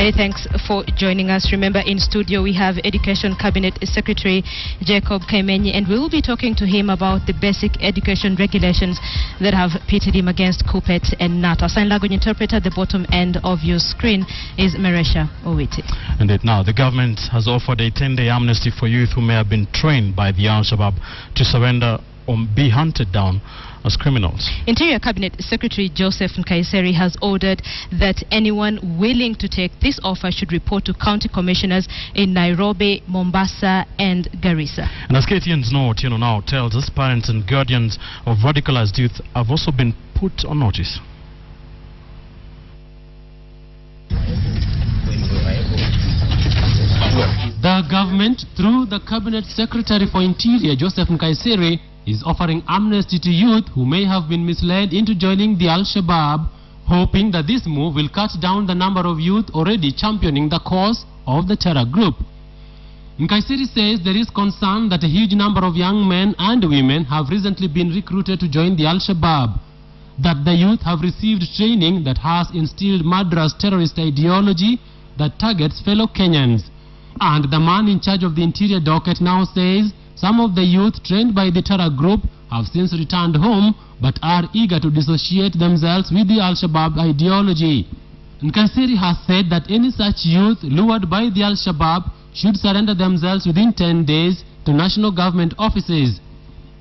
Many thanks for joining us. Remember, in studio we have Education Cabinet Secretary Jacob Kaimenyi, and we will be talking to him about the basic education regulations that have pitted him against KUPPET and NATO. Sign language interpreter, the bottom end of your screen is Meresha Owiti. Indeed. Now, the government has offered a 10-day amnesty for youth who may have been trained by the Al-Shabaab to surrender or be hunted down as criminals. Interior Cabinet Secretary Joseph Nkaiseri has ordered that anyone willing to take this offer should report to county commissioners in Nairobi, Mombasa and Garissa. And as KTN's note now tells us, parents and guardians of radicalized youth have also been put on notice. The government, through the Cabinet Secretary for Interior Joseph Nkaiseri, is offering amnesty to youth who may have been misled into joining the Al-Shabaab, hoping that this move will cut down the number of youth already championing the cause of the terror group. Nkaiseri says there is concern that a huge number of young men and women have recently been recruited to join the Al-Shabaab, that the youth have received training that has instilled murderous terrorist ideology that targets fellow Kenyans. And the man in charge of the Interior Docket now says some of the youth trained by the terror group have since returned home but are eager to dissociate themselves with the Al-Shabaab ideology. Nkaiseri has said that any such youth lured by the Al-Shabaab should surrender themselves within 10 days to national government offices.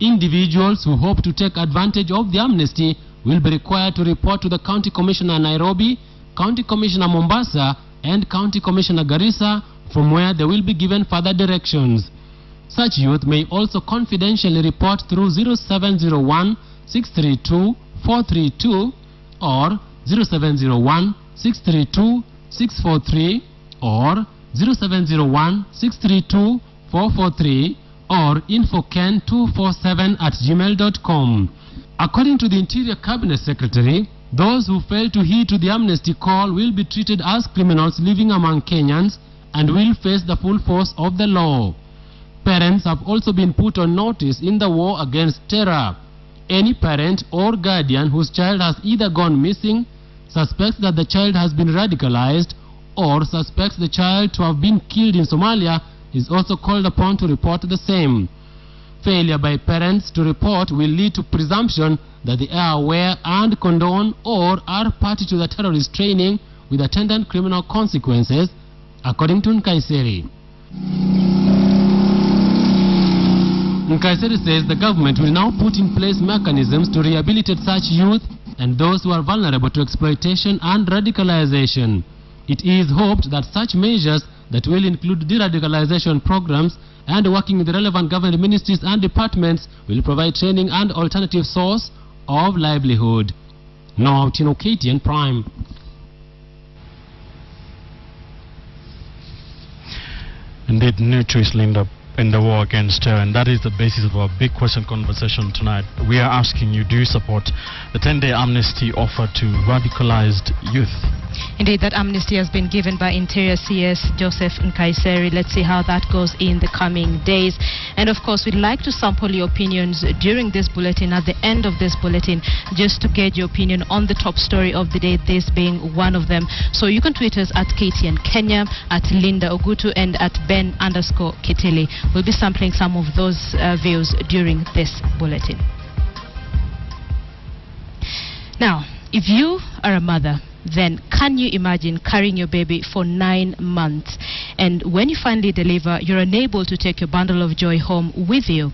Individuals who hope to take advantage of the amnesty will be required to report to the County Commissioner Nairobi, County Commissioner Mombasa and County Commissioner Garissa, from where they will be given further directions. Such youth may also confidentially report through 0701 632 432 or 0701 632 643 or 0701 632 443 or infoken247@gmail.com. According to the Interior Cabinet Secretary, those who fail to heed to the amnesty call will be treated as criminals living among Kenyans and will face the full force of the law. Parents have also been put on notice in the war against terror. Any parent or guardian whose child has either gone missing, suspects that the child has been radicalized, or suspects the child to have been killed in Somalia is also called upon to report the same. Failure by parents to report will lead to presumption that they are aware and condone or are party to the terrorist training with attendant criminal consequences, according to Nkaiseri. Nkaiseri says the government will now put in place mechanisms to rehabilitate such youth and those who are vulnerable to exploitation and radicalization. It is hoped that such measures that will include de-radicalization programs and working with the relevant government ministries and departments will provide training and alternative source of livelihood. Now, KTN Prime. Indeed, no choice lined up in the war against terror, and that is the basis of our big question conversation tonight. We are asking you, do you support the 10-day amnesty offered to radicalized youth? Indeed, that amnesty has been given by Interior CS Joseph Nkaiseri. Let's see how that goes in the coming days. And of course, we'd like to sample your opinions during this bulletin, at the end of this bulletin, just to get your opinion on the top story of the day, this being one of them. So you can tweet us at KTN Kenya, at Linda Ogutu, and at Ben_Kitili. We'll be sampling some of those views during this bulletin. Now, if you are a mother, then can you imagine carrying your baby for 9 months, and when you finally deliver, you're unable to take your bundle of joy home with you?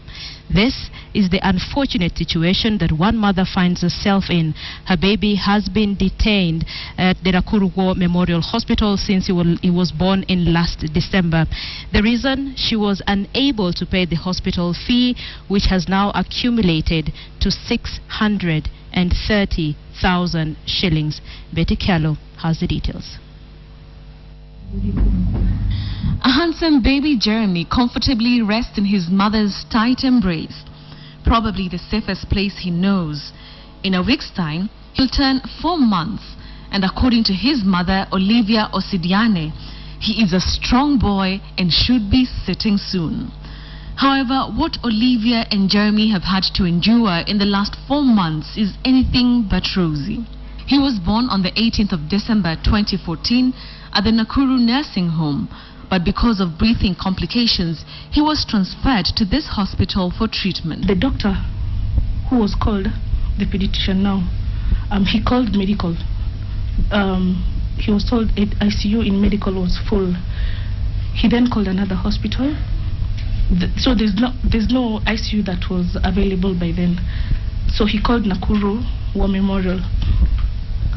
This is the unfortunate situation that one mother finds herself in. Her baby has been detained at the Nakuru War Memorial Hospital since he was born in last December. The reason? She was unable to pay the hospital fee, which has now accumulated to 630,000 shillings. Betty Kello has the details. A handsome baby Jeremy comfortably rests in his mother's tight embrace, probably the safest place he knows. In a week's time, he'll turn 4 months, and according to his mother, Olivia Osidiane, he is a strong boy and should be sitting soon. However, what Olivia and Jeremy have had to endure in the last 4 months is anything but rosy. He was born on the 18th of December 2014 at the Nakuru nursing home, but because of breathing complications, he was transferred to this hospital for treatment. The doctor who was called, the pediatrician now, he called medical. He was told ICU in medical was full. He then called another hospital. So there's no ICU that was available by then. So he called Nakuru War Memorial.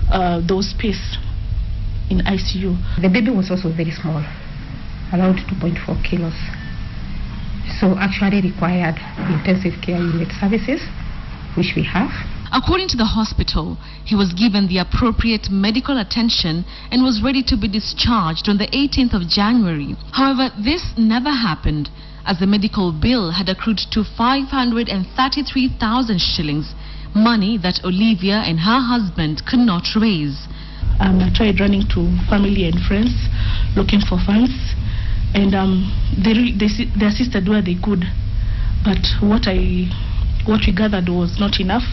There was space in ICU. The baby was also very small, around 2.4 kilos. So actually required intensive care unit services, which we have. According to the hospital, he was given the appropriate medical attention and was ready to be discharged on the 18th of January. However, this never happened, as the medical bill had accrued to 533,000 shillings, money that Olivia and her husband could not raise. I tried running to family and friends looking for funds, and they assisted where they could, but what we gathered was not enough.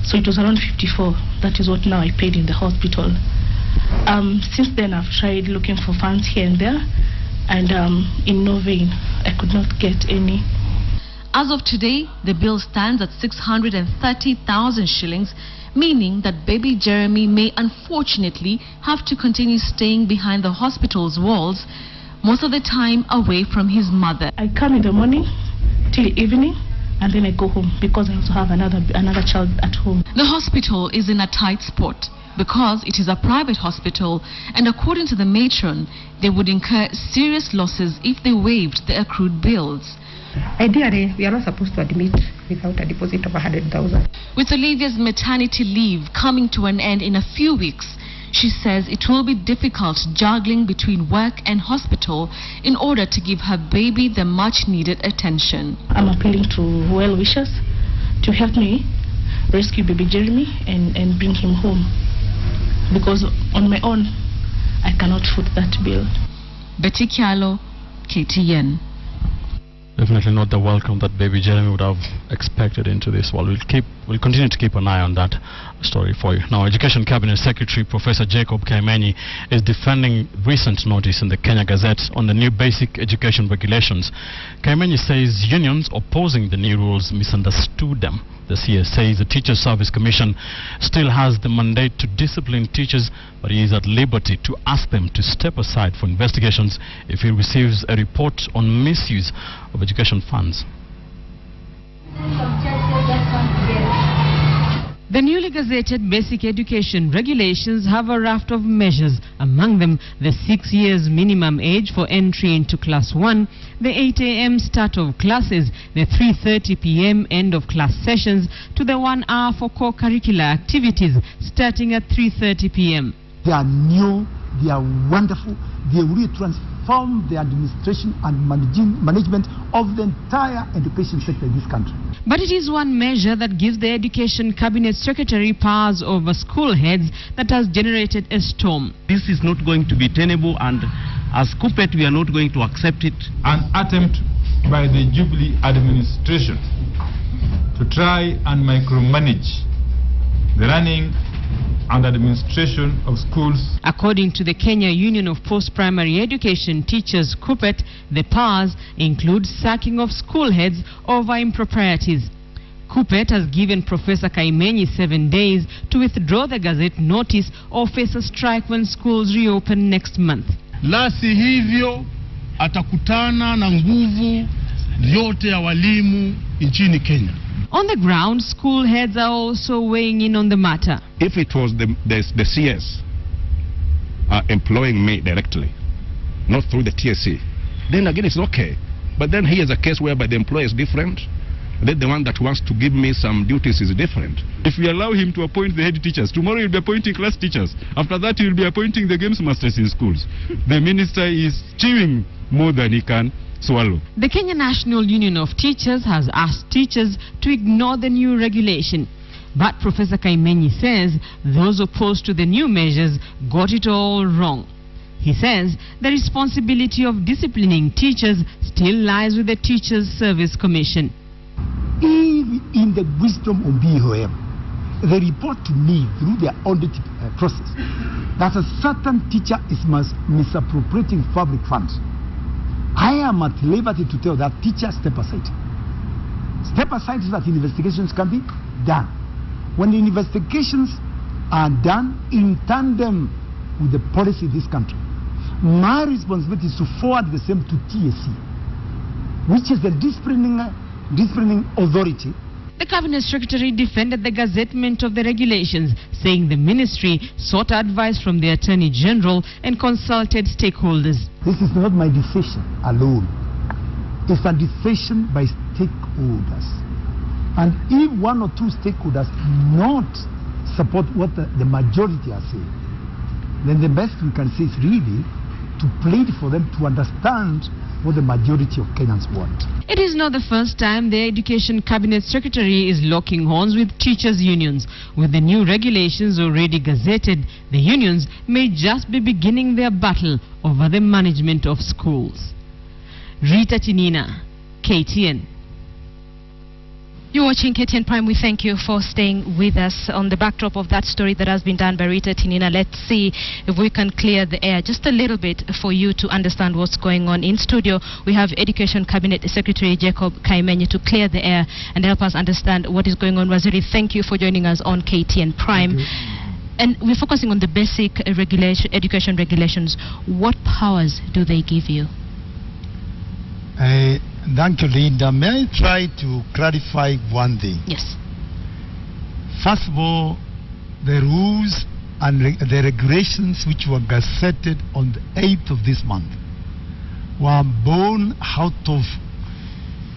So it was around 54. That is what now I paid in the hospital. Since then I've tried looking for funds here and there, and in no vain. I could not get any. As of today, the bill stands at 630,000 shillings, meaning that baby Jeremy may unfortunately have to continue staying behind the hospital's walls, most of the time away from his mother. I come in the morning till evening, and then I go home because I also have another child at home. The hospital is in a tight spot because it is a private hospital, and according to the matron, they would incur serious losses if they waived the accrued bills. Ideally, we are not supposed to admit without a deposit of 100,000. With Olivia's maternity leave coming to an end in a few weeks, she says it will be difficult juggling between work and hospital in order to give her baby the much-needed attention. I'm appealing to well-wishers to help me rescue baby Jeremy and bring him home, because on my own, I cannot foot that bill. Betty Kialo, KTN. Definitely not the welcome that baby Jeremy would have expected into this world. We'll continue to keep an eye on that story for you. Now, Education Cabinet Secretary Professor Jacob Kaimenyi is defending recent notice in the Kenya Gazette on the new basic education regulations. Kaimenyi says unions opposing the new rules misunderstood them. The CS says the Teacher Service Commission still has the mandate to discipline teachers, but he is at liberty to ask them to step aside for investigations if he receives a report on misuse of education funds. The newly gazetted basic education regulations have a raft of measures, among them the 6 years minimum age for entry into Class 1, the 8 a.m. start of classes, the 3:30 p.m. end of class sessions, to the 1 hour for co-curricular activities starting at 3:30 p.m. They are new, they are wonderful, they really transform the administration and management of the entire education sector in this country. But it is one measure that gives the Education Cabinet Secretary powers over school heads that has generated a storm. This is not going to be tenable, and as KUPPET we are not going to accept it. An attempt by the Jubilee administration to try and micromanage the running and administration of schools. According to the Kenya Union of Post-Primary Education Teachers, KUPPET, the powers include sacking of school heads over improprieties. KUPPET has given Professor Kaimenyi 7 days to withdraw the Gazette notice or face a strike when schools reopen next month. La si hivyo atakutana na nguvu yote ya walimu nchini Kenya. On the ground, school heads are also weighing in on the matter. If it was the CS employing me directly, not through the TSC, then again it's okay. But then here is a case whereby the employer is different, then the one that wants to give me some duties is different. If we allow him to appoint the head teachers, tomorrow he'll be appointing class teachers. After that he'll be appointing the games masters in schools. The minister is chewing more than he can swallow. The Kenya National Union of Teachers has asked teachers to ignore the new regulation. But Professor Kaimenyi says those opposed to the new measures got it all wrong. He says the responsibility of disciplining teachers still lies with the Teachers Service Commission. Even in the wisdom of BOM, they report to me through their audit process that a certain teacher is misappropriating public funds. I am at liberty to tell that teacher, step aside. Step aside so that investigations can be done. When the investigations are done in tandem with the policy of this country, my responsibility is to forward the same to TSC, which is the disciplining authority. The Cabinet Secretary defended the gazettement of the regulations, saying the ministry sought advice from the Attorney General and consulted stakeholders. This is not my decision alone. It's a decision by stakeholders. And if one or two stakeholders not support what the majority are saying, then the best we can say is really to plead for them to understand what the majority of Kenyans want. It is not the first time the Education Cabinet Secretary is locking horns with teachers' unions. With the new regulations already gazetted, the unions may just be beginning their battle over the management of schools. Rita Tinina, KTN. You're watching KTN Prime. We thank you for staying with us. On the backdrop of that story that has been done by Rita Tinina, let's see if we can clear the air just a little bit for you to understand what's going on. In studio, we have Education Cabinet Secretary Jacob Kaimenyi to clear the air and help us understand what is going on. Waziri, thank you for joining us on KTN Prime. And we're focusing on the basic education regulations. What powers do they give you? Thank you, Linda. May I try to clarify one thing? Yes. First of all, the rules and the regulations which were gazetted on the 8th of this month were born out of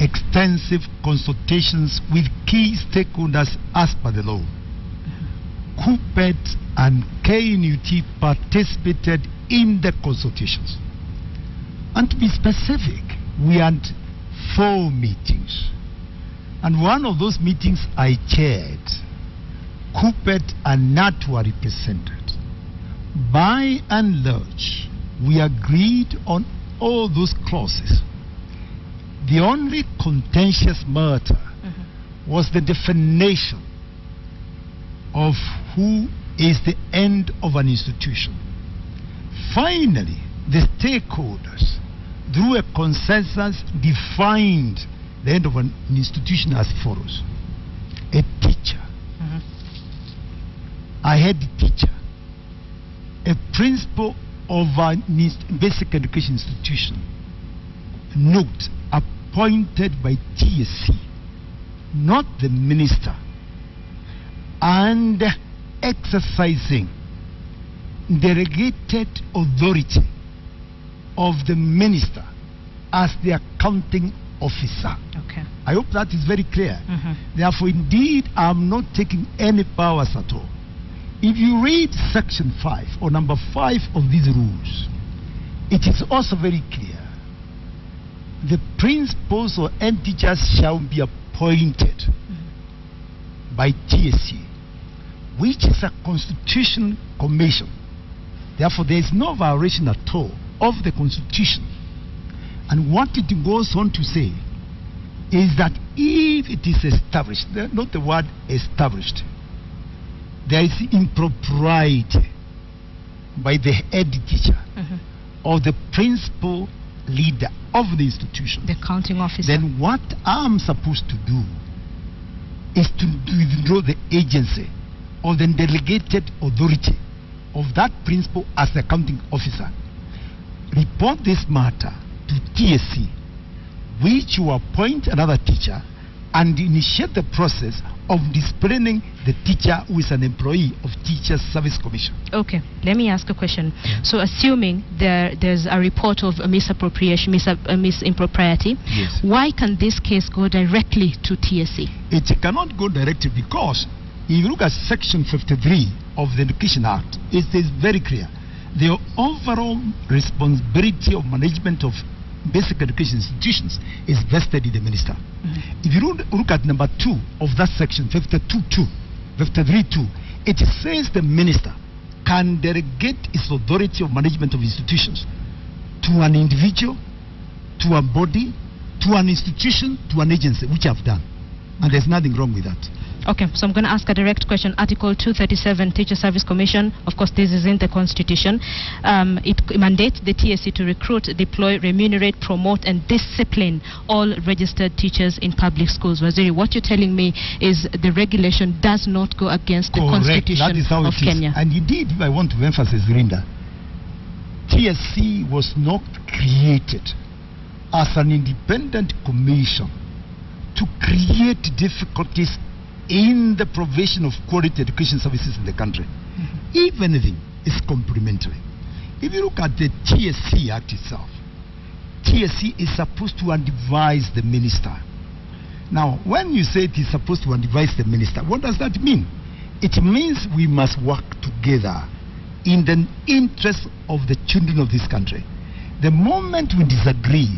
extensive consultations with key stakeholders as per the law. KUPPET and KNUT participated in the consultations. And to be specific, we had 4 meetings, and one of those meetings I chaired. KUPPET and NAT were represented. By and large, we agreed on all those clauses. The only contentious matter was the definition of who is the end of an institution. Finally, the stakeholders, through a consensus, defined the end of an institution as follows. A teacher, a head teacher, a principal of a basic education institution, note, appointed by TSC, not the minister, and exercising delegated authority of the minister as the accounting officer. Okay. I hope that is very clear. Therefore, indeed, I'm not taking any powers at all. If you read section 5 or number 5 of these rules, it is also very clear. The principals or head teachers shall be appointed by TSC, which is a constitutional commission. Therefore, there is no violation at all of the Constitution. And what it goes on to say is that if it is established, not the word established, there is impropriety by the head teacher or the principal leader of the institution, the accounting officer, then what I'm supposed to do is to withdraw the agency or the delegated authority of that principal as the accounting officer, report this matter to TSC, which will appoint another teacher and initiate the process of disciplining the teacher who is an employee of Teachers Service Commission. Okay, let me ask a question. So assuming there's a report of a misappropriation, misimpropriety, yes, why can this case go directly to TSC? It cannot go directly because if you look at section 53 of the Education Act, it is very clear. The overall responsibility of management of basic education institutions is vested in the minister. If you look at number 2 of that section, 53.2, it says the minister can delegate its authority of management of institutions to an individual, to a body, to an institution, to an agency, which I've done. And there's nothing wrong with that. Okay, so I'm going to ask a direct question. Article 237, Teacher Service Commission, of course this is in the Constitution. It mandates the TSC to recruit, deploy, remunerate, promote and discipline all registered teachers in public schools. Waziri, what you're telling me is the regulation does not go against the Constitution that is how of it Kenya. Is. And indeed, if I want to emphasize, Linda, TSC was not created as an independent commission to create difficulties in the provision of quality education services in the country. If anything, it's complementary. If you look at the TSC Act itself, TSC is supposed to advise the minister. Now, when you say it is supposed to advise the minister, what does that mean? It means we must work together in the interest of the children of this country. The moment we disagree,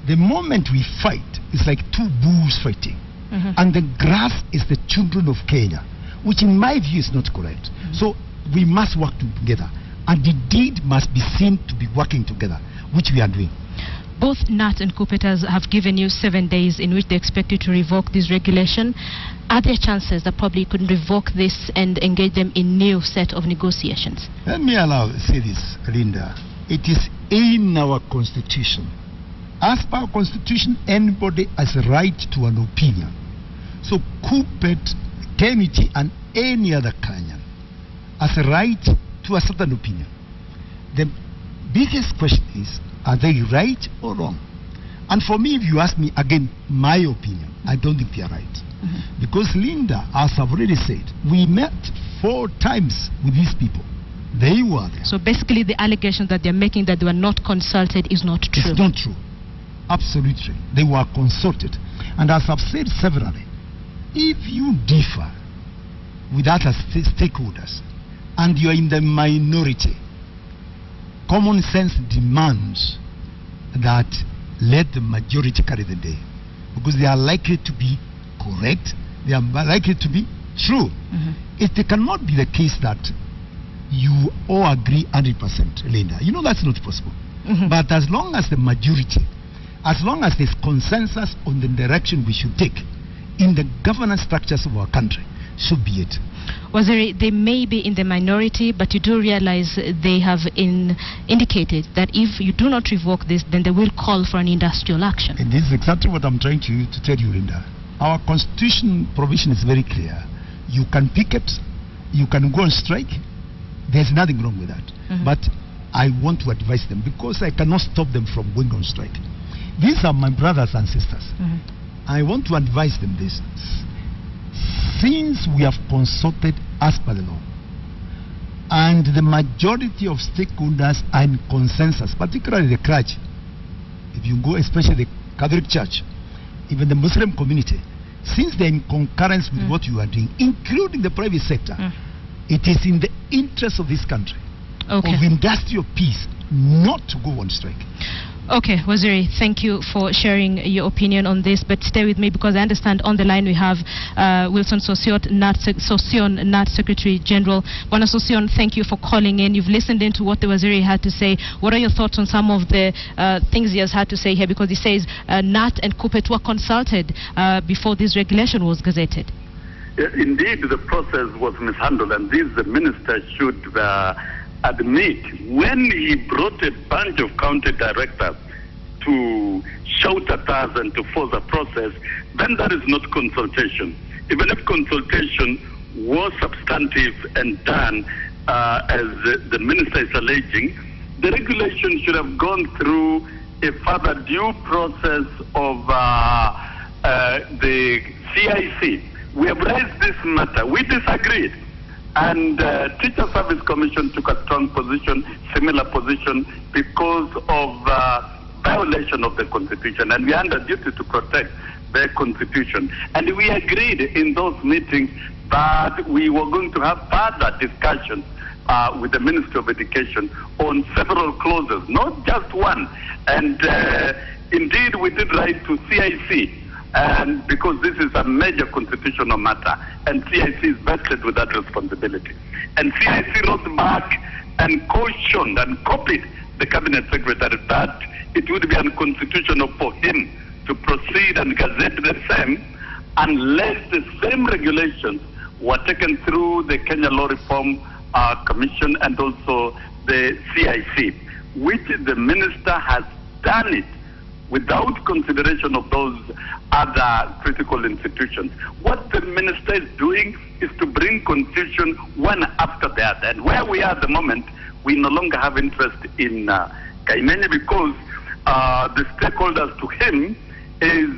the moment we fight, it's like two bulls fighting. And the grass is the children of Kenya, which in my view is not correct. So we must work together, and the deed must be seen to be working together, which we are doing. Both NAT and Kupetas have given you 7 days in which they expect you to revoke this regulation. Are there chances that probably you could revoke this and engage them in new set of negotiations? Let me say this, Linda. It is in our constitution. As per our constitution, anybody has a right to an opinion. So Kupet, Kemiti and any other Kenyan has a right to a certain opinion. The biggest question is, are they right or wrong? And for me, if you ask me, again, my opinion, I don't think they are right. Because Linda, as I've already said, we met 4 times with these people. They were there. So basically the allegation that they're making that they were not consulted is not true. It's not true. Absolutely. They were consulted. And as I've said severally, if you differ with other stakeholders and you're in the minority, common sense demands that let the majority carry the day, because they are likely to be correct, they are likely to be true. It cannot be the case that you all agree 100%, Linda. You know that's not possible. But as long as the majority, as long as there's consensus on the direction we should take in the governance structures of our country, so be it. Waziri, they may be in the minority, but you do realize they have indicated that if you do not revoke this, then they will call for an industrial action. And this is exactly what I'm trying to tell you, Linda. Our constitution provision is very clear. You can picket, you can go on strike. There's nothing wrong with that. But I want to advise them, because I cannot stop them from going on strike. These are my brothers and sisters. I want to advise them this. Since we have consulted as per the law, and the majority of stakeholders are in consensus, particularly the clergy, if you go, especially the Catholic Church, even the Muslim community, since they're in concurrence with what you are doing, including the private sector, it is in the interest of this country, of industrial peace, not to go on strike. Okay, Waziri, thank you for sharing your opinion on this, but stay with me because I understand on the line we have Wilson Sosion, NAT Secretary General. Bwana Sosion, thank you for calling in. You've listened into what the Waziri had to say. What are your thoughts on some of the things he has had to say here? Because he says NAT and Kupet were consulted before this regulation was gazetted. Indeed, the process was mishandled, and this the minister should admit. When he brought a bunch of county directors to shout at us and to force a process, then that is not consultation. Even if consultation was substantive and done as the minister is alleging, the regulation should have gone through a further due process of the CIC. We have raised this matter. We disagreed. And Teacher Service Commission took a strong position, similar position, because of violation of the Constitution. And we are under duty to protect the Constitution. And we agreed in those meetings that we were going to have further discussions with the Ministry of Education on several clauses, not just one. And indeed, we did write to CIC. And because this is a major constitutional matter, and CIC is vested with that responsibility. And CIC wrote back and cautioned and copied the Cabinet Secretary that it would be unconstitutional for him to proceed and gazette the same unless the same regulations were taken through the Kenya Law Reform Commission and also the CIC, which the minister has done it without consideration of those other critical institutions. What the minister is doing is to bring confusion one after the other. And where we are at the moment, we no longer have interest in Kaimeni because the stakeholders to him is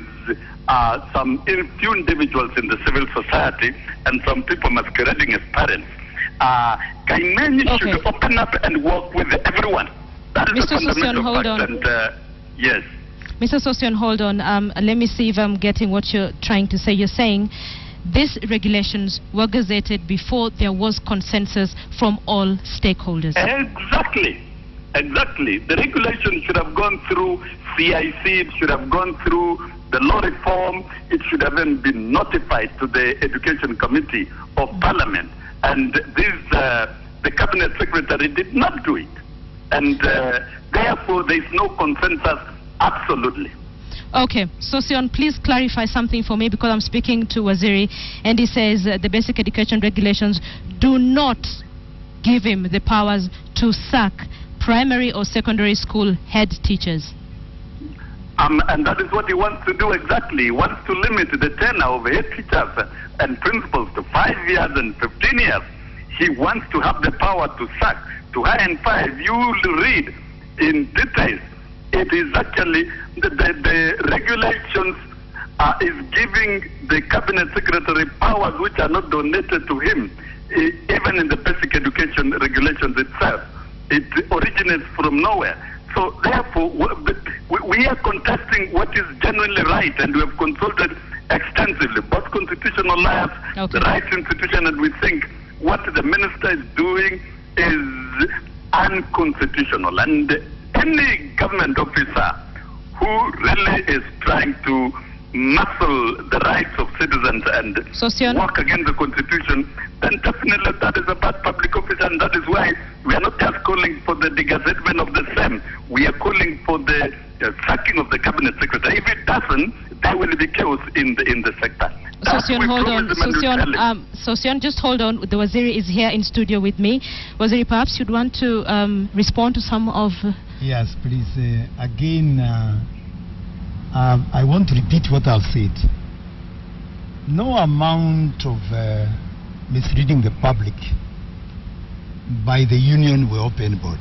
some few individuals in the civil society and some people masquerading as parents. Kaimeni should open up and work with everyone. That is Mr. Sosion, hold on. And, yes. Mr. Sosion, hold on. Let me see if I'm getting what you're trying to say. You're saying these regulations were gazetted before there was consensus from all stakeholders. Exactly. Exactly. The regulation should have gone through CIC, it should have gone through the law reform, it should have even been notified to the Education Committee of Parliament. And the Cabinet Secretary did not do it. And therefore, there is no consensus. Absolutely. Okay, Sosion, please clarify something for me because I'm speaking to Waziri and he says the basic education regulations do not give him the powers to sack primary or secondary school head teachers. And that is what he wants to do exactly. He wants to limit the tenure of head teachers and principals to 5 years and 15 years. He wants to have the power to sack, to hire and fire. If you will read in detail, it is actually the regulations is giving the Cabinet Secretary powers which are not donated to him, even in the basic education regulations itself. It originates from nowhere. So therefore, we are contesting what is genuinely right, and we have consulted extensively, both constitutional lawyers, the rights institution, and we think what the minister is doing is unconstitutional. And any government officer who really is trying to muscle the rights of citizens and work against the Constitution, then definitely that is a bad public office, and that is why we are not just calling for the degazettement of the same. We are calling for the sacking of the Cabinet Secretary. If it doesn't, there will be chaos in the sector. Sosion, hold on. Sosion, just hold on. The Waziri is here in studio with me. Waziri, perhaps you'd want to respond to some of... Yes, please. Again, I want to repeat what I've said. No amount of misleading the public by the union will open board.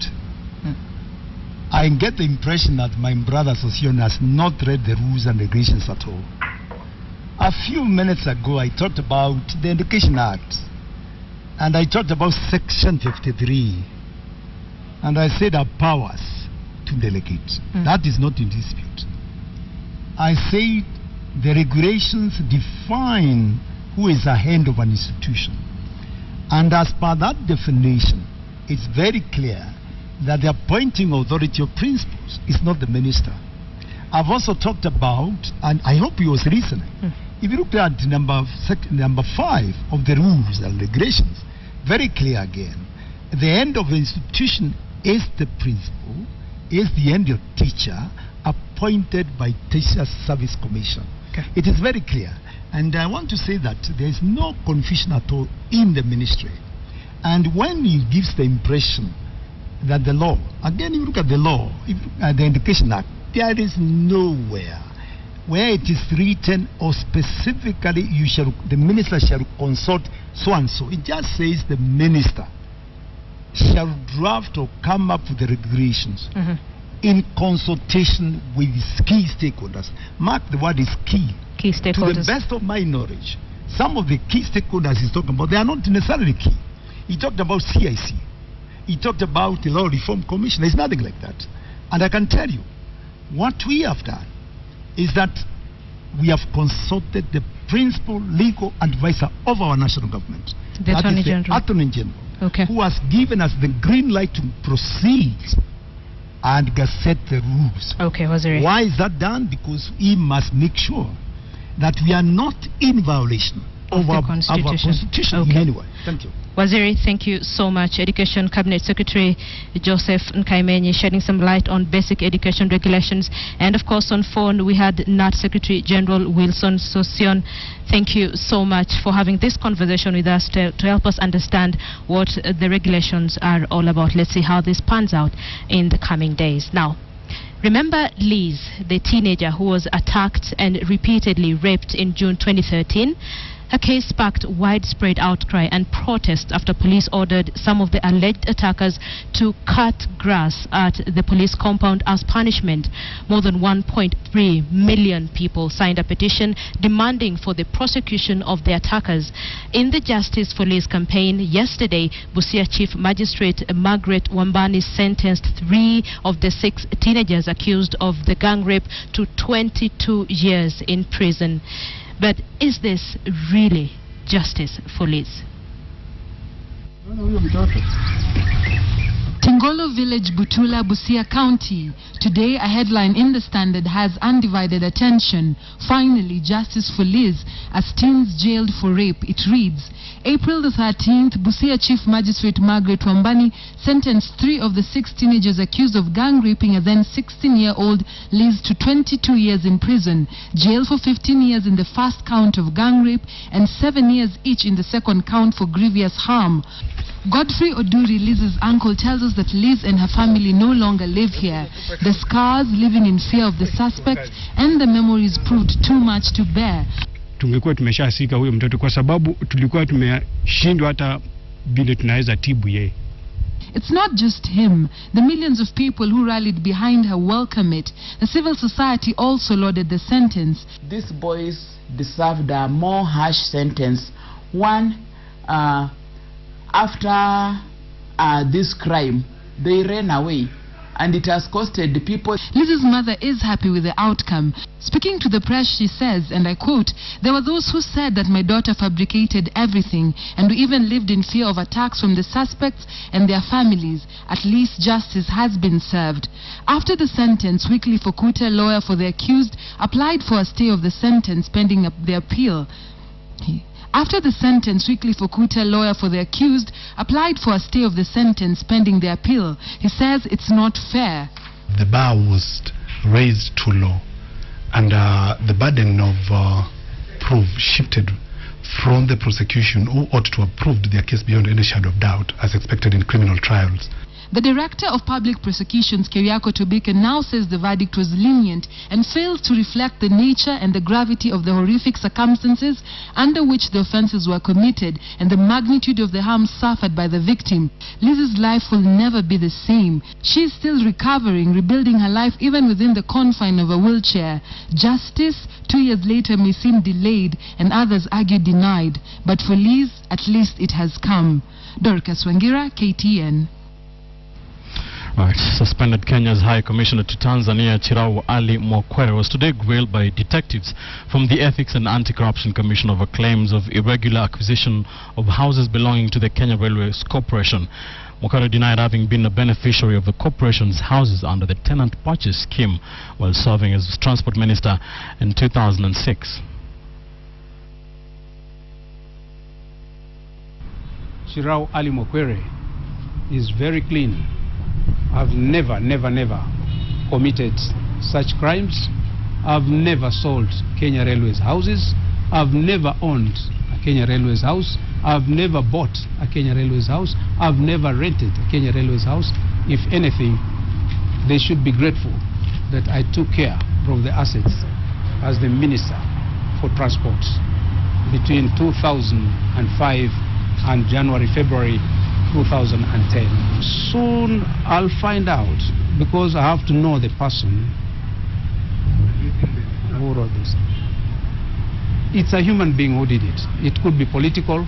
I get the impression that my brother Sosion has not read the rules and regulations at all. A few minutes ago, I talked about the Education Act, and I talked about Section 53, and I said our powers to delegate. That is not in dispute. I said the regulations define who is a head of an institution, and as per that definition, it's very clear that the appointing authority of principals is not the minister. I've also talked about, and I hope he was listening, if you look at number 5 of the rules and regulations, very clear again, the end of the institution is the principal, is the end of teacher appointed by Teacher Service Commission. It is very clear. And I want to say that there is no confusion at all in the ministry. And when he gives the impression that the law, again you look at the law, if you look at the Education Act, there is nowhere where it is written or specifically the minister shall consult so and so. It just says the minister shall draft or come up with the regulations in consultation with his key stakeholders. Mark the word is key. Key stakeholders. To the best of my knowledge, some of the key stakeholders he's talking about, they are not necessarily key. He talked about CIC. He talked about the Law Reform Commission. There's nothing like that. And I can tell you, what we have done is that we have consulted the principal legal advisor of our national government. The Attorney General. Attorney General, who has given us the green light to proceed and gazette the rules. Why is that done? Because he must make sure that we are not in violation of the Constitution. Okay. Anyway, thank you. Waziri, thank you so much. Education Cabinet Secretary Joseph Nkaimenyi shedding some light on basic education regulations. And of course on phone we had NAT Secretary General Wilson Sossion. Thank you so much for having this conversation with us to help us understand what the regulations are all about. Let's see how this pans out in the coming days. Now, remember Liz, the teenager who was attacked and repeatedly raped in June 2013? Her case sparked widespread outcry and protest after police ordered some of the alleged attackers to cut grass at the police compound as punishment. More than 1.3 million people signed a petition demanding for the prosecution of the attackers. In the Justice for Liz campaign yesterday, Busia Chief Magistrate Margaret Wambani sentenced 3 of the 6 teenagers accused of the gang rape to 22 years in prison. But is this really justice for Liz? Tingolo Village, Butula, Busia County. Today, a headline in the Standard has undivided attention. Finally, justice for Liz as teens jailed for rape. It reads, April the 13th, Busia Chief Magistrate Margaret Wambani sentenced 3 of the 6 teenagers accused of gang raping a then 16-year-old Liz to 22 years in prison, jail for 15 years in the first count of gang rape, and 7 years each in the second count for grievous harm. Godfrey Oduri, Liz's uncle, tells us that Liz and her family no longer live here. The scars, living in fear of the suspects, and the memories proved too much to bear. Tungekuwa tumeshasika huyo mtoto kwa sababu tulikuwa tumeshindwa hata vile tunaweza tibu yeye. It's not just him. The millions of people who rallied behind her welcome it. The civil society also lauded the sentence. These boys deserved a more harsh sentence. One, after this crime, they ran away, and it has costed the people. Liz's mother is happy with the outcome. Speaking to the press, she says, and I quote, "There were those who said that my daughter fabricated everything, and we even lived in fear of attacks from the suspects and their families. At least justice has been served." After the sentence, Weekly Fokute, lawyer for the accused, applied for a stay of the sentence pending the appeal. After the sentence, Weekly Fokute, lawyer for the accused, applied for a stay of the sentence pending the appeal. He says it's not fair. The bar was raised too low, and the burden of proof shifted from the prosecution, who ought to have proved their case beyond any shadow of doubt, as expected in criminal trials. The Director of Public Prosecutions, Keriako Tobike, now says the verdict was lenient and failed to reflect the nature and the gravity of the horrific circumstances under which the offenses were committed and the magnitude of the harm suffered by the victim. Liz's life will never be the same. She is still recovering, rebuilding her life even within the confine of a wheelchair. Justice, 2 years later, may seem delayed and others argue denied. But for Liz, at least it has come. Dorcas Wangira, KTN. Right. Suspended Kenya's High Commissioner to Tanzania, Chirau Ali Mwakwere, was today grilled by detectives from the Ethics and Anti-Corruption Commission over claims of irregular acquisition of houses belonging to the Kenya Railways Corporation. Mwakwere denied having been a beneficiary of the corporation's houses under the tenant purchase scheme while serving as Transport Minister in 2006. Chirau Ali Mwakwere is very clean. I've never committed such crimes. I've never sold Kenya Railways houses. I've never owned a Kenya Railways house. I've never bought a Kenya Railways house. I've never rented a Kenya Railways house. If anything, they should be grateful that I took care of the assets as the Minister for Transport between 2005 and February 2010. Soon I'll find out, because I have to know the person who wrote this. It's a human being who did it. It could be political,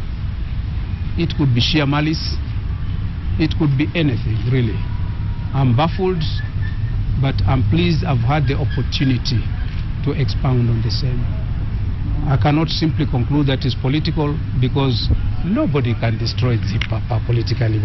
it could be sheer malice, it could be anything, really. I'm baffled, but I'm pleased I've had the opportunity to expound on the same. I cannot simply conclude that it's political, because nobody can destroy Zipapa politically.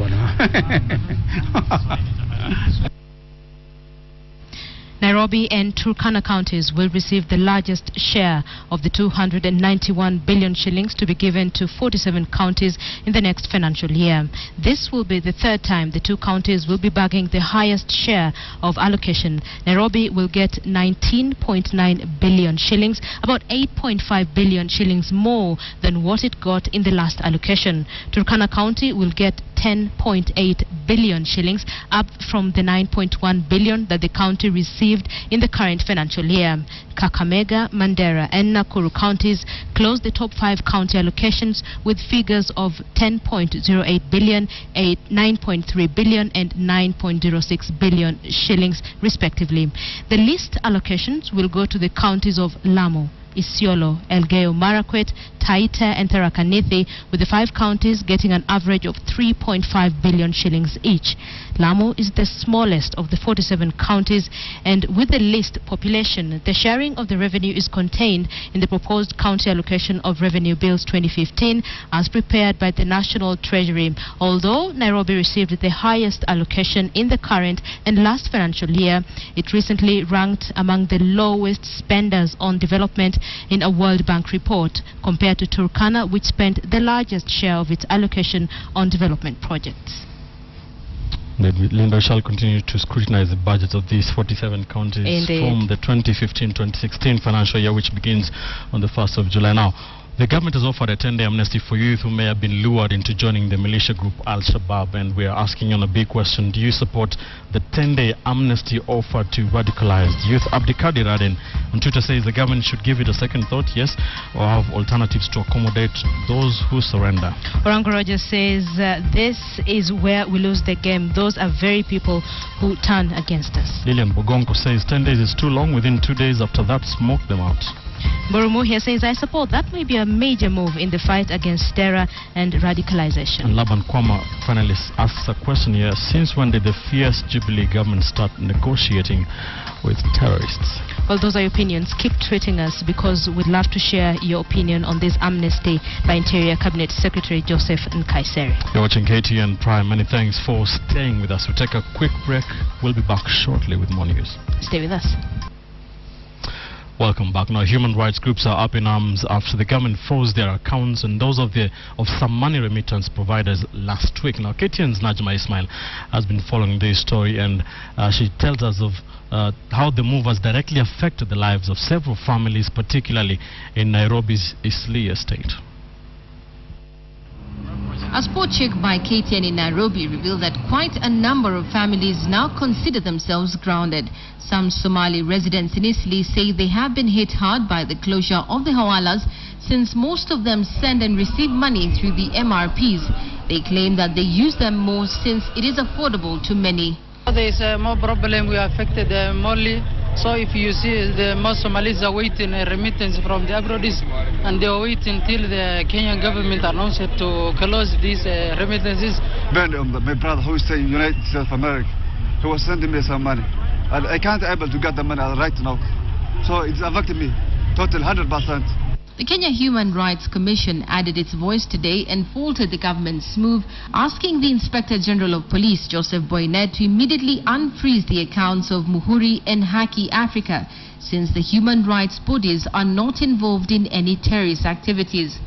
Nairobi Nairobi and Turkana counties will receive the largest share of the 291 billion shillings to be given to 47 counties in the next financial year. This will be the third time the two counties will be bagging the highest share of allocation. Nairobi will get 19.9 billion shillings, about 8.5 billion shillings more than what it got in the last allocation. Turkana County will get 10.8 billion shillings, up from the 9.1 billion that the county received in the current financial year. Kakamega, Mandera and Nakuru counties closed the top 5 county allocations with figures of 10.08 billion, 9.3 billion and 9.06 billion shillings respectively. The least allocations will go to the counties of Lamu, Isiolo, Elgeyo Marakwet, Taita and Tharaka Nithi, with the 5 counties getting an average of 3.5 billion shillings each. Lamu is the smallest of the 47 counties, and with the least population, the sharing of the revenue is contained in the proposed county allocation of Revenue Bills 2015 as prepared by the National Treasury. Although Nairobi received the highest allocation in the current and last financial year, it recently ranked among the lowest spenders on development in a World Bank report, compared to Turkana, which spent the largest share of its allocation on development projects. Linda shall continue to scrutinize the budgets of these 47 counties. Indeed. From the 2015-2016 financial year, which begins on the 1st of July. Now, the government has offered a 10-day amnesty for youth who may have been lured into joining the militia group Al-Shabaab, and we are asking on a big question: do you support the 10-day amnesty offered to radicalized youth? Abdikadir Aden on Twitter says the government should give it a second thought, yes, or have alternatives to accommodate those who surrender. Orango Rogers says this is where we lose the game. Those are very people who turn against us. Lilian Bogonko says 10 days is too long. Within 2 days after that, smoke them out. Borumu here says, I support that may be a major move in the fight against terror and radicalization. And Laban Kwama finally asks a question here: since when did the fierce Jubilee government start negotiating with terrorists? Well, those are your opinions. Keep tweeting us, because we'd love to share your opinion on this amnesty by Interior Cabinet Secretary Joseph Nkaiseri. You're watching KTN Prime. Many thanks for staying with us. We'll take a quick break. We'll be back shortly with more news. Stay with us. Welcome back. Now, human rights groups are up in arms after the government froze their accounts and those of some money remittance providers last week. Now, KTN's Najma Ismail has been following this story, and she tells us of how the move has directly affected the lives of several families, particularly in Nairobi's Eastleigh estate. A spot check by KTN in Nairobi revealed that quite a number of families now consider themselves grounded. Some Somali residents in Eastleigh say they have been hit hard by the closure of the hawalas, since most of them send and receive money through the MRPs. They claim that they use them more since it is affordable to many. There is more problem. We are affected morely. So if you see, the most Somalis are waiting a remittance from the abroad, and they are waiting till the Kenyan government announced to close these remittances. Ben, my brother who is in United States of America, he was sending me some money, and I can't able to get the money right now. So it's affected me total 100%. The Kenya Human Rights Commission added its voice today and faulted the government's move, asking the Inspector General of Police, Joseph Boynet, to immediately unfreeze the accounts of Muhuri and Haki Africa, since the human rights bodies are not involved in any terrorist activities.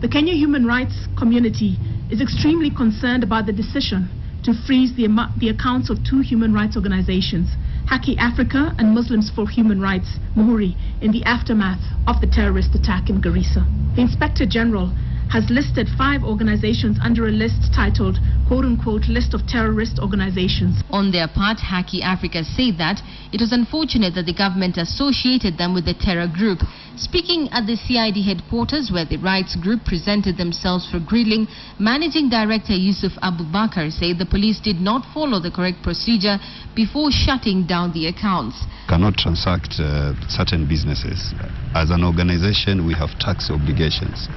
The Kenya human rights community is extremely concerned about the decision to freeze the accounts of 2 human rights organizations, Haki Africa and Muslims for Human Rights, Muhuri, in the aftermath of the terrorist attack in Garissa. The Inspector General has listed 5 organizations under a list titled, quote-unquote, list of terrorist organizations. On their part, Haki Africa said that it was unfortunate that the government associated them with the terror group. Speaking at the CID headquarters, where the rights group presented themselves for grilling, Managing Director Yusuf Abubakar said the police did not follow the correct procedure before shutting down the accounts. Cannot transact certain businesses. As an organization, we have tax obligations.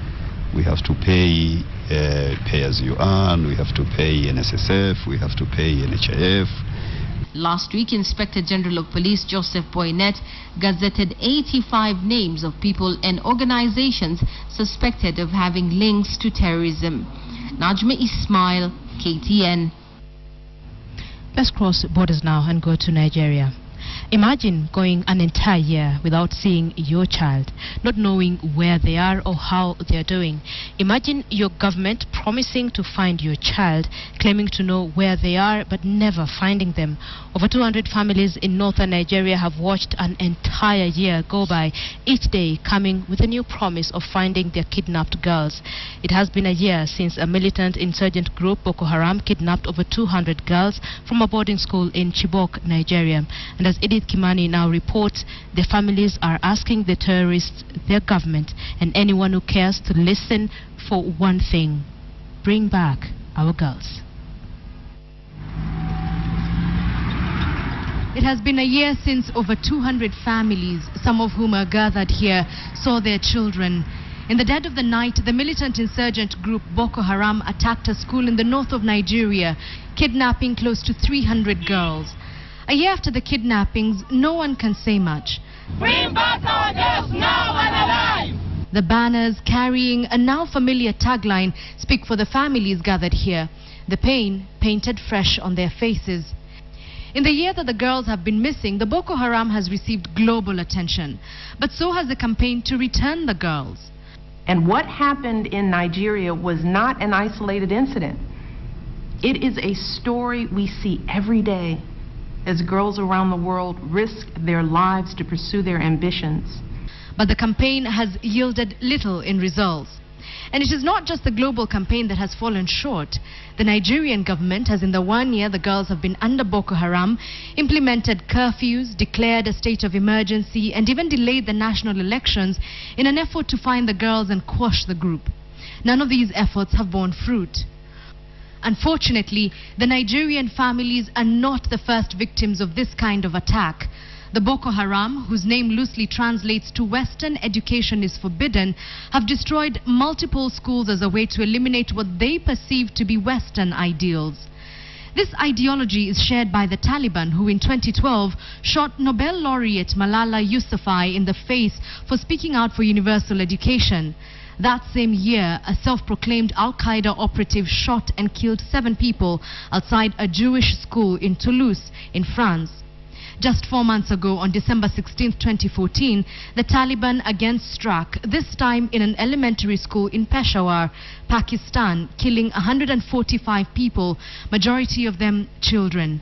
We have to pay as you earn, we have to pay NSSF, we have to pay NHIF. Last week, Inspector General of Police Joseph Boynet gazetted 85 names of people and organizations suspected of having links to terrorism. Najma Ismail, KTN. Let's cross borders now and go to Nigeria. Imagine going an entire year without seeing your child, not knowing where they are or how they are doing. Imagine your government promising to find your child, claiming to know where they are but never finding them. Over 200 families in northern Nigeria have watched an entire year go by, each day coming with a new promise of finding their kidnapped girls. It has been a year since a militant insurgent group, Boko Haram, kidnapped over 200 girls from a boarding school in Chibok, Nigeria. And as Edith Kimani now reports, the families are asking the terrorists, their government, and anyone who cares to listen for one thing: bring back our girls. It has been a year since over 200 families, some of whom are gathered here, saw their children. In the dead of the night, the militant insurgent group Boko Haram attacked a school in the north of Nigeria, kidnapping close to 300 girls. A year after the kidnappings, no one can say much. Bring back our girls now and alive! The banners carrying a now familiar tagline speak for the families gathered here, the pain painted fresh on their faces. In the year that the girls have been missing, the Boko Haram has received global attention, but so has the campaign to return the girls. And what happened in Nigeria was not an isolated incident. It is a story we see every day as girls around the world risk their lives to pursue their ambitions. But the campaign has yielded little in results. And it is not just the global campaign that has fallen short. The Nigerian government has, in the 1 year the girls have been under Boko Haram, implemented curfews, declared a state of emergency, and even delayed the national elections in an effort to find the girls and quash the group. None of these efforts have borne fruit. Unfortunately, the Nigerian families are not the first victims of this kind of attack. The Boko Haram, whose name loosely translates to Western education is forbidden, have destroyed multiple schools as a way to eliminate what they perceive to be Western ideals. This ideology is shared by the Taliban, who in 2012 shot Nobel laureate Malala Yousafzai in the face for speaking out for universal education. That same year, a self-proclaimed Al-Qaeda operative shot and killed 7 people outside a Jewish school in Toulouse, in France. Just 4 months ago, on December 16, 2014, the Taliban again struck, this time in an elementary school in Peshawar, Pakistan, killing 145 people, majority of them children.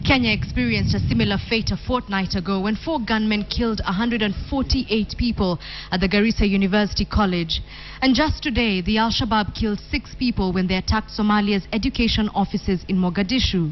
Kenya experienced a similar fate a fortnight ago when 4 gunmen killed 148 people at the Garissa University College. And just today, the Al-Shabaab killed 6 people when they attacked Somalia's education offices in Mogadishu.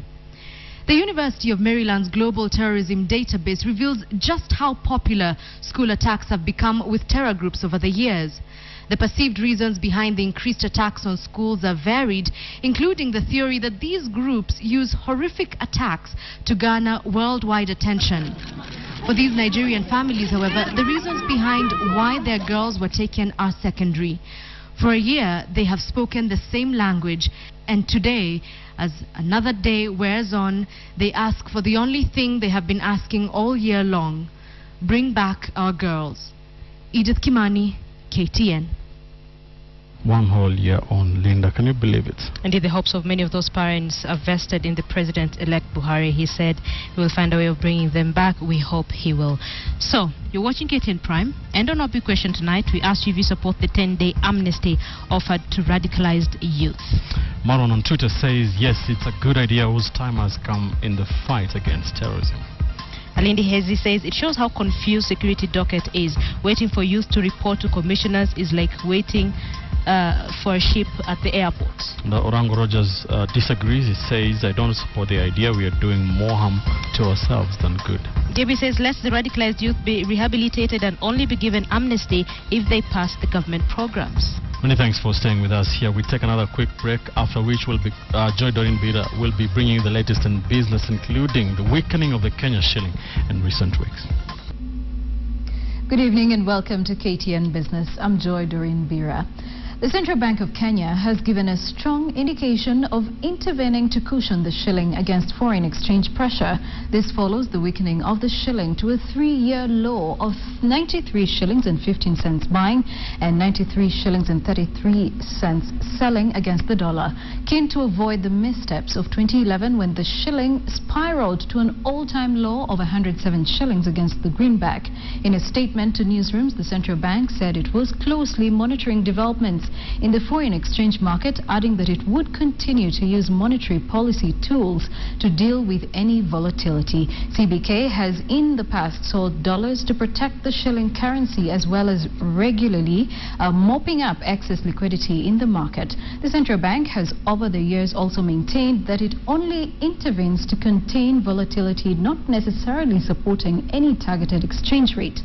The University of Maryland's Global Terrorism Database reveals just how popular school attacks have become with terror groups over the years. The perceived reasons behind the increased attacks on schools are varied, including the theory that these groups use horrific attacks to garner worldwide attention. For these Nigerian families, however, the reasons behind why their girls were taken are secondary. For a year, they have spoken the same language, and today, as another day wears on, they ask for the only thing they have been asking all year long: bring back our girls. Edith Kimani, KTN. 1 whole year on, Linda. Can you believe it? Indeed, the hopes of many of those parents are vested in the President-elect Buhari. He said he will find a way of bringing them back. We hope he will. So, you're watching KTN Prime, and on our big question tonight, we asked you if you support the 10-day amnesty offered to radicalized youth. Maron on Twitter says, yes, it's a good idea whose time has come in the fight against terrorism. Alindi Hezi says it shows how confused security docket is. Waiting for youth to report to commissioners is like waiting for a ship at the airport. Orango Rogers disagrees. He says, I don't support the idea. We are doing more harm to ourselves than good. Debbie says, let the radicalized youth be rehabilitated and only be given amnesty if they pass the government programs. Many thanks for staying with us here. We take another quick break, after which we'll be, Joy Doreen Bida will be bringing you the latest in business, including the weakening of the Kenya shilling in recent weeks. Good evening and welcome to KTN Business. I'm Joy Doreen Bira. The Central Bank of Kenya has given a strong indication of intervening to cushion the shilling against foreign exchange pressure. This follows the weakening of the shilling to a 3-year low of 93 shillings and 15 cents buying and 93 shillings and 33 cents selling against the dollar, keen to avoid the missteps of 2011 when the shilling spiraled to an all-time low of 107 shillings against the greenback. In a statement to newsrooms, the central bank said it was closely monitoring developments in the foreign exchange market, adding that it would continue to use monetary policy tools to deal with any volatility. CBK has in the past sold dollars to protect the shilling currency as well as regularly mopping up excess liquidity in the market. The central bank has over the years also maintained that it only intervenes to contain volatility, not necessarily supporting any targeted exchange rate.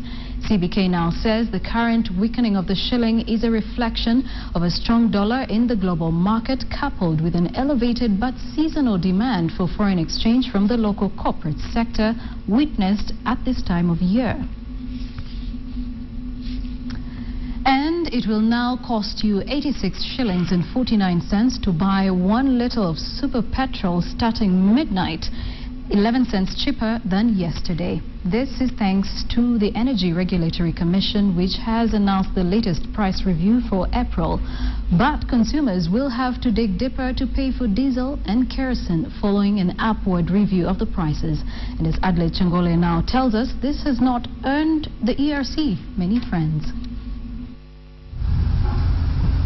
CBK now says the current weakening of the shilling is a reflection of a strong dollar in the global market, coupled with an elevated but seasonal demand for foreign exchange from the local corporate sector witnessed at this time of year. And it will now cost you 86 shillings and 49 cents to buy 1 litre of super petrol starting midnight, 11 cents cheaper than yesterday. This is thanks to the Energy Regulatory Commission, which has announced the latest price review for April. But consumers will have to dig deeper to pay for diesel and kerosene following an upward review of the prices. And as Adelaide Changole now tells us, this has not earned the ERC many friends.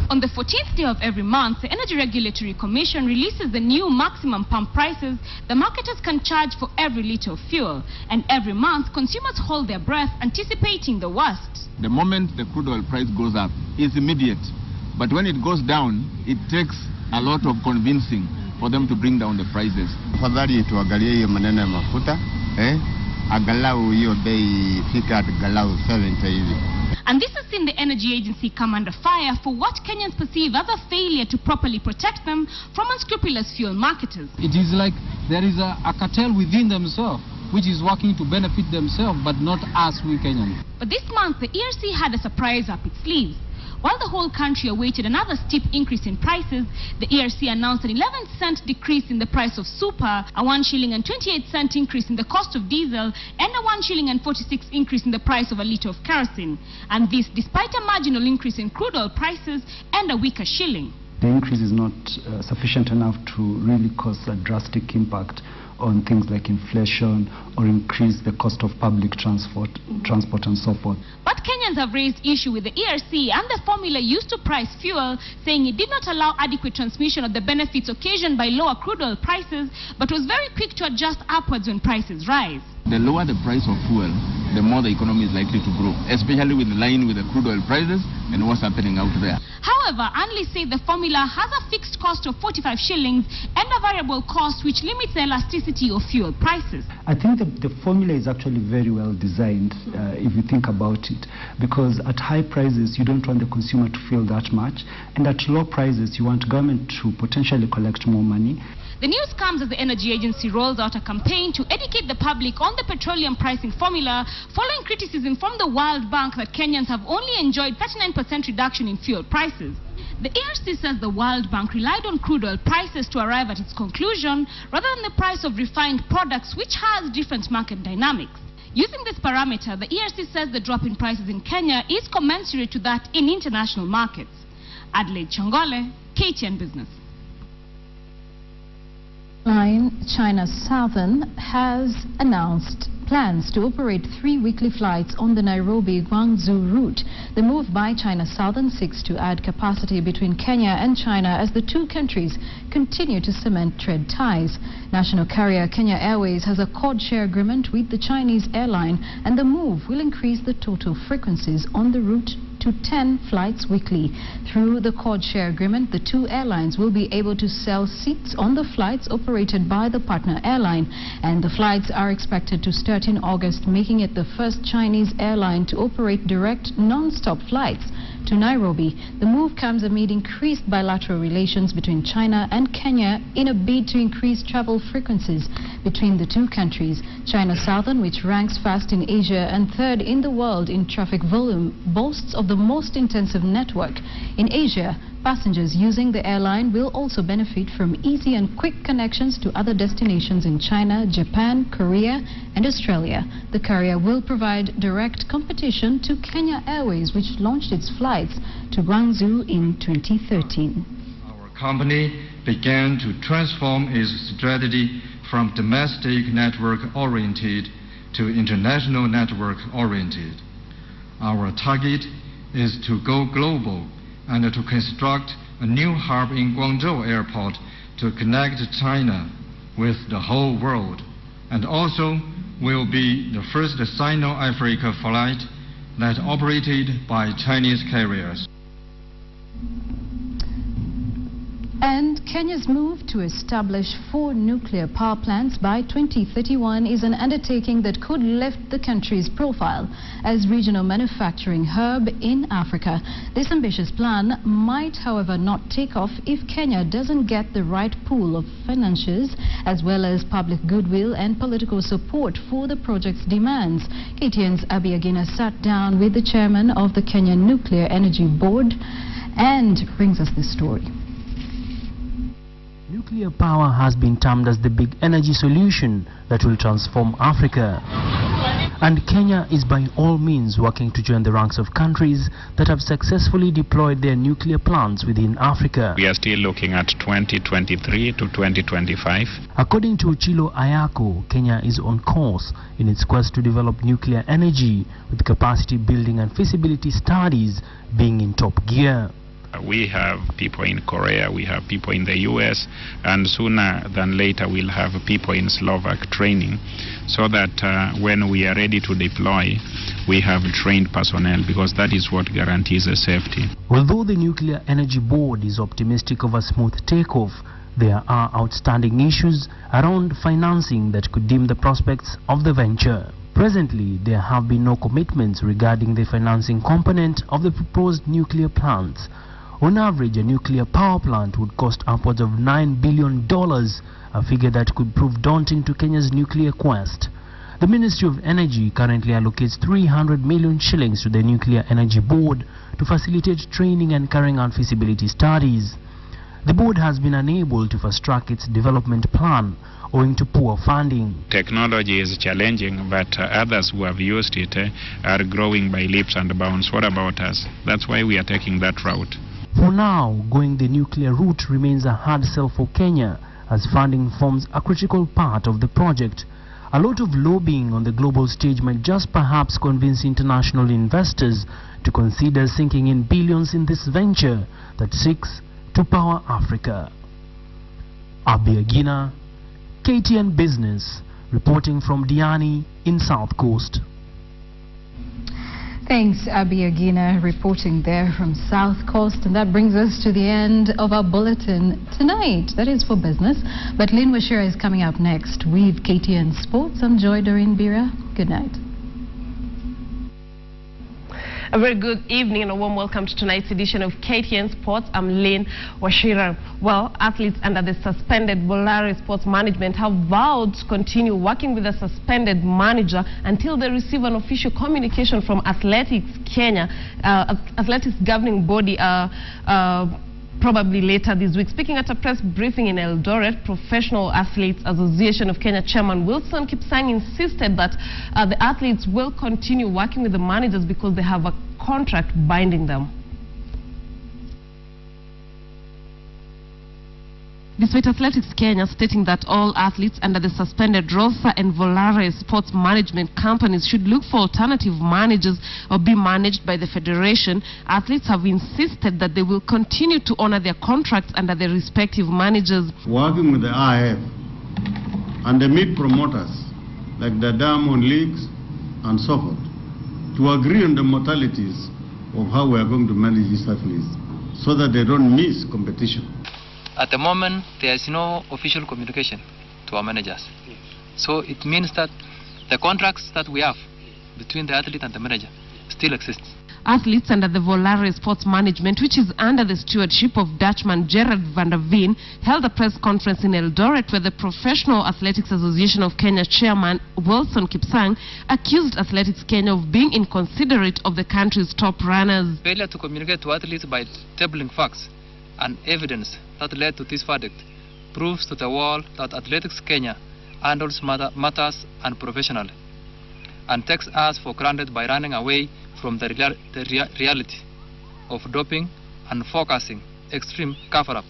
On the 14th day of every month, the Energy Regulatory Commission releases the new maximum pump prices the marketers can charge for every litre of fuel. And every month, consumers hold their breath, anticipating the worst. The moment the crude oil price goes up, it's immediate. But when it goes down, it takes a lot of convincing for them to bring down the prices. Afadhali tuangalie hiyo maneno ya mafuta, angalau hiyo bei fika angalau 70 hivi. And this has seen the Energy Agency come under fire for what Kenyans perceive as a failure to properly protect them from unscrupulous fuel marketers. It is like there is a cartel within themselves which is working to benefit themselves but not us, we Kenyans. But this month, the ERC had a surprise up its sleeves. While the whole country awaited another steep increase in prices, the ERC announced an 11-cent decrease in the price of super, a 1 shilling and 28-cent increase in the cost of diesel, and a 1 shilling and 46 increase in the price of a litre of kerosene. And this despite a marginal increase in crude oil prices and a weaker shilling. The increase is not sufficient enough to really cause a drastic impact on things like inflation or increase the cost of public transport and so forth. But Kenyans have raised issue with the ERC and the formula used to price fuel, saying it did not allow adequate transmission of the benefits occasioned by lower crude oil prices, but was very quick to adjust upwards when prices rise. The lower the price of fuel, the more the economy is likely to grow, especially with the line with the crude oil prices and what's happening out there. However, analysts say the formula has a fixed cost of 45 shillings and a variable cost which limits the elasticity of fuel prices. I think the formula is actually very well designed if you think about it, because at high prices you don't want the consumer to feel that much, and at low prices you want government to potentially collect more money. The news comes as the Energy Agency rolls out a campaign to educate the public on the petroleum pricing formula, following criticism from the World Bank that Kenyans have only enjoyed 39% reduction in fuel prices. The ERC says the World Bank relied on crude oil prices to arrive at its conclusion, rather than the price of refined products, which has different market dynamics. Using this parameter, the ERC says the drop in prices in Kenya is commensurate to that in international markets. Adelaide Changole, KTN Business. China Southern has announced plans to operate 3 weekly flights on the Nairobi-Guangzhou route. The move by China Southern seeks to add capacity between Kenya and China as the two countries continue to cement trade ties. National carrier Kenya Airways has a code-share agreement with the Chinese airline, and the move will increase the total frequencies on the route to 10 flights weekly. Through the code-share agreement, the two airlines will be able to sell seats on the flights operated by the partner airline, and the flights are expected to start in August, making it the first Chinese airline to operate direct non-stop flights to Nairobi. The move comes amid increased bilateral relations between China and Kenya in a bid to increase travel frequencies between the two countries. China Southern, which ranks first in Asia and third in the world in traffic volume, boasts of the the most intensive network. In Asia, passengers using the airline will also benefit from easy and quick connections to other destinations in China, Japan, Korea, and Australia. The carrier will provide direct competition to Kenya Airways, which launched its flights to Guangzhou in 2013. Our company began to transform its strategy from domestic network-oriented to international network-oriented. Our target is to go global and to construct a new hub in Guangzhou Airport to connect China with the whole world, and also will be the first Sino-Africa flight that operated by Chinese carriers. And Kenya's move to establish 4 nuclear power plants by 2031 is an undertaking that could lift the country's profile as regional manufacturing hub in Africa. This ambitious plan might, however, not take off if Kenya doesn't get the right pool of financiers as well as public goodwill and political support for the project's demands. KTN's Abiagina sat down with the chairman of the Kenya Nuclear Energy Board and brings us this story. Nuclear power has been termed as the big energy solution that will transform Africa. And Kenya is by all means working to join the ranks of countries that have successfully deployed their nuclear plants within Africa. We are still looking at 2023 to 2025. According to Uchilo Ayako, Kenya is on course in its quest to develop nuclear energy, with capacity building and feasibility studies being in top gear. We have people in Korea, we have people in the US, and sooner than later we'll have people in Slovak training, so that when we are ready to deploy, we have trained personnel, because that is what guarantees the safety. Although the Nuclear Energy Board is optimistic of a smooth takeoff, there are outstanding issues around financing that could dim the prospects of the venture. Presently, there have been no commitments regarding the financing component of the proposed nuclear plants. On average, a nuclear power plant would cost upwards of $9 billion, a figure that could prove daunting to Kenya's nuclear quest. The Ministry of Energy currently allocates 300 million shillings to the Nuclear Energy Board to facilitate training and carrying out feasibility studies. The board has been unable to fast-track its development plan owing to poor funding. Technology is challenging, but others who have used it are growing by leaps and bounds. What about us? That's why we are taking that route. For now, going the nuclear route remains a hard sell for Kenya, as funding forms a critical part of the project. A lot of lobbying on the global stage might just perhaps convince international investors to consider sinking in billions in this venture that seeks to power Africa. Abiagina, KTN Business, reporting from Diani in South Coast. Thanks, Abiagina, reporting there from South Coast. And that brings us to the end of our bulletin tonight. That is for business. But Lynn Washira is coming up next with KTN Sports. I'm Joy Doreen Bira. Good night. A very good evening and a warm welcome to tonight's edition of KTN Sports. I'm Lynn Washira. Well, athletes under the suspended Volare Sports Management have vowed to continue working with the suspended manager until they receive an official communication from Athletics Kenya, Athletics governing body, probably later this week. Speaking at a press briefing in Eldoret, Professional Athletes Association of Kenya Chairman Wilson Kipsang insisted that the athletes will continue working with the managers because they have a contract binding them. Despite Athletics Kenya stating that all athletes under the suspended Rosa and Volare sports management companies should look for alternative managers or be managed by the federation, athletes have insisted that they will continue to honor their contracts under their respective managers. Working with the IF and the meat promoters like the Diamond Leagues and so forth to agree on the modalities of how we are going to manage these athletes so that they don't miss competition. At the moment, there is no official communication to our managers. So it means that the contracts that we have between the athlete and the manager still exists. Athletes under the Volare Sports Management, which is under the stewardship of Dutchman Gerard van der Veen, held a press conference in Eldoret where the Professional Athletics Association of Kenya chairman Wilson Kipsang accused Athletics Kenya of being inconsiderate of the country's top runners. Failure to communicate to athletes by tabling facts and evidence that led to this verdict proves to the world that Athletics Kenya handles matters unprofessionally and takes us for granted by running away from the reality of doping and focusing extreme cover-up.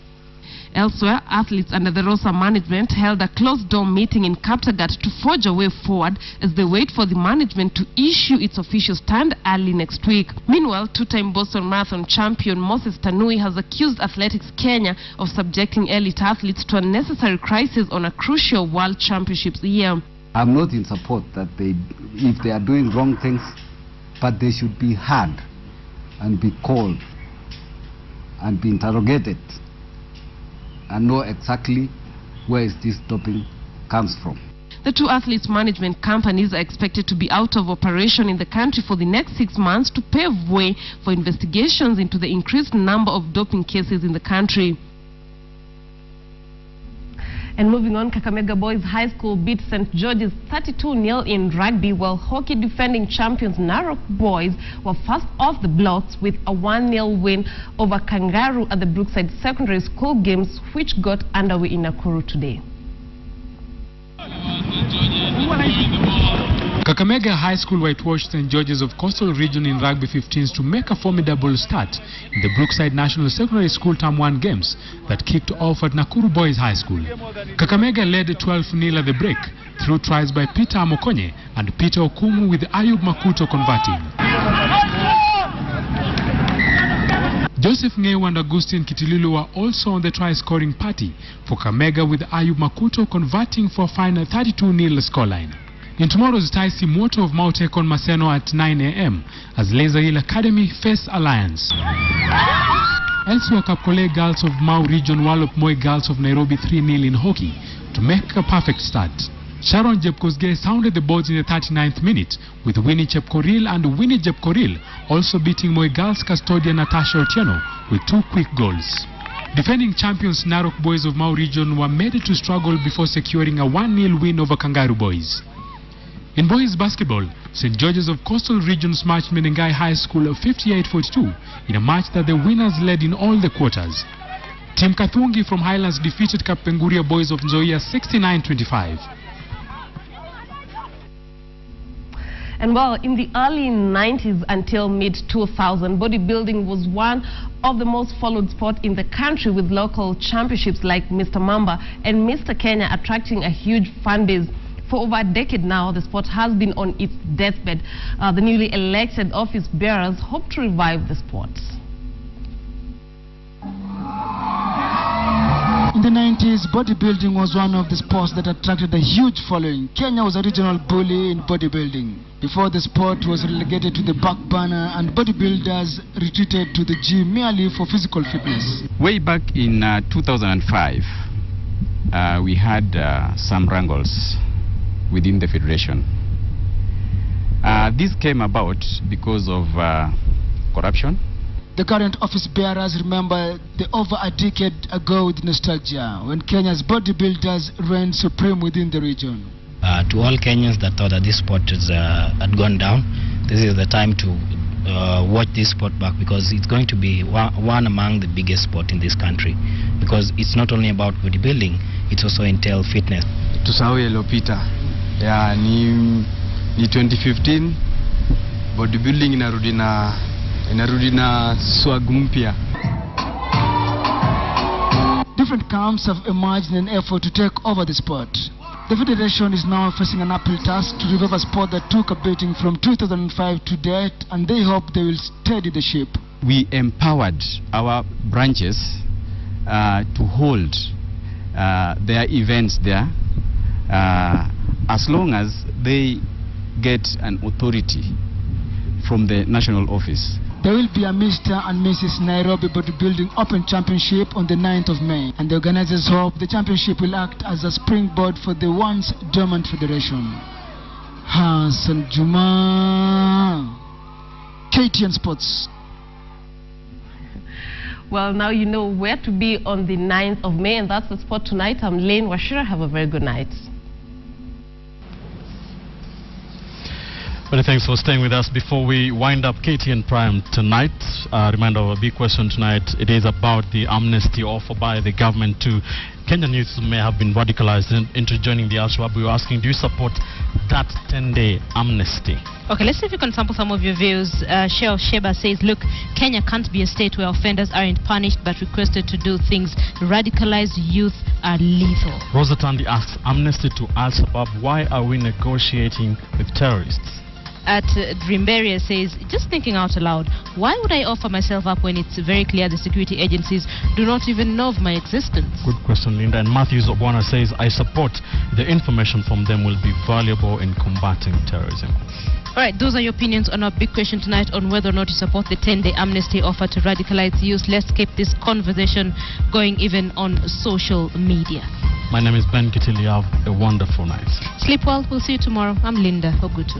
Elsewhere, athletes under the Rosa management held a closed-door meeting in Kaptagat to forge a way forward as they wait for the management to issue its official stand early next week. Meanwhile, two-time Boston Marathon champion Moses Tanui has accused Athletics Kenya of subjecting elite athletes to unnecessary crisis on a crucial World Championships year. I'm not in support that if they are doing wrong things, but they should be heard and be called and be interrogated and know exactly where is this doping comes from. The two athletes' management companies are expected to be out of operation in the country for the next 6 months to pave way for investigations into the increased number of doping cases in the country. And moving on, Kakamega Boys High School beat St. George's 32-0 in rugby, while hockey defending champions Narok Boys were first off the blocks with a 1-0 win over Kangaroo at the Brookside Secondary School games, which got underway in Nakuru today. Kakamega High School whitewashed St. George's of Coastal Region in Rugby 15s to make a formidable start in the Brookside National Secondary School Term 1 games that kicked off at Nakuru Boys High School. Kakamega led 12-0 at the break through tries by Peter Amokonye and Peter Okumu, with Ayub Makuto converting. Joseph Ngeu and Augustine Kitililu were also on the try-scoring party for Kakamega, with Ayub Makuto converting for a final 32-0 scoreline. In tomorrow's tie, Simoto of Mau take on Maseno at 9 a.m. as Laser Hill Academy face Alliance. Elsewhere, Kapkole Girls of Mau Region wallop Moi Girls of Nairobi 3-0 in hockey to make a perfect start. Sharon Jepkosgei sounded the boards in the 39th minute, with Winnie Chepkoril and Winnie Jepkoril also beating Moi Girls custodian Natasha Otieno with 2 quick goals. Defending champions Narok Boys of Mau Region were made to struggle before securing a 1-0 win over Kangaroo Boys. In boys basketball, St. George's of Coastal Region smashed Menengai High School of 58-42 in a match that the winners led in all the quarters. Team Kathungi from Highlands defeated Kapenguria Boys of Nzoia 69-25. And well, in the early 90s until mid-2000, bodybuilding was one of the most followed sports in the country, with local championships like Mr. Mamba and Mr. Kenya attracting a huge fan base. For over a decade now, the sport has been on its deathbed. The newly elected office bearers hope to revive the sport. In the 90s, bodybuilding was one of the sports that attracted a huge following. Kenya was a regional bully in bodybuilding. Before, the sport was relegated to the back burner and bodybuilders retreated to the gym merely for physical fitness. Way back in 2005, we had some wrangles within the federation. This came about because of corruption. The current office bearers remember over a decade ago with nostalgia, when Kenya's bodybuilders reigned supreme within the region. To all Kenyans that thought that this sport had gone down, this is the time to watch this sport back, because it's going to be one among the biggest sports in this country, because it's not only about bodybuilding, it also entails fitness. Tusahau yaliyopita. Ya ni 2015 bodybuilding inarudi na swag mpya. Different camps have emerged in an effort to take over the sport. The federation is now facing an uphill task to revive a sport that took a beating from 2005 to date, and they hope they will steady the ship. We empowered our branches to hold their events there, as long as they get an authority from the national office. There will be a Mr. and Mrs. Nairobi Bodybuilding Open Championship on the 9th of May, and the organizers hope the championship will act as a springboard for the once dormant federation. Hassan Juma, KTN Sports. Well, now you know where to be on the 9th of May, and that's the sport tonight. I'm Lane Washira. Have a very good night. Many thanks for staying with us. Before we wind up KTN Prime tonight, reminder of a big question tonight. It is about the amnesty offered by the government to Kenyan youth who may have been radicalized into joining the Al-Shabaab. We were asking, do you support that 10-day amnesty? Okay, let's see if you can sample some of your views. Sheo Sheba says, look, Kenya can't be a state where offenders aren't punished but requested to do things. Radicalized youth are lethal. Rosa Tandi asks, amnesty to Al-Shabaab, why are we negotiating with terrorists? At Dreamberia says, just thinking out aloud, why would I offer myself up when it's very clear the security agencies do not even know of my existence? Good question, Linda. And Matthews Obwana says, I support the information from them will be valuable in combating terrorism. All right, those are your opinions on our big question tonight on whether or not you support the 10-day amnesty offer to radicalized youth. Let's keep this conversation going even on social media. My name is Ben Kitili. Have a wonderful night. Sleep well. We'll see you tomorrow. I'm Linda Ogutu.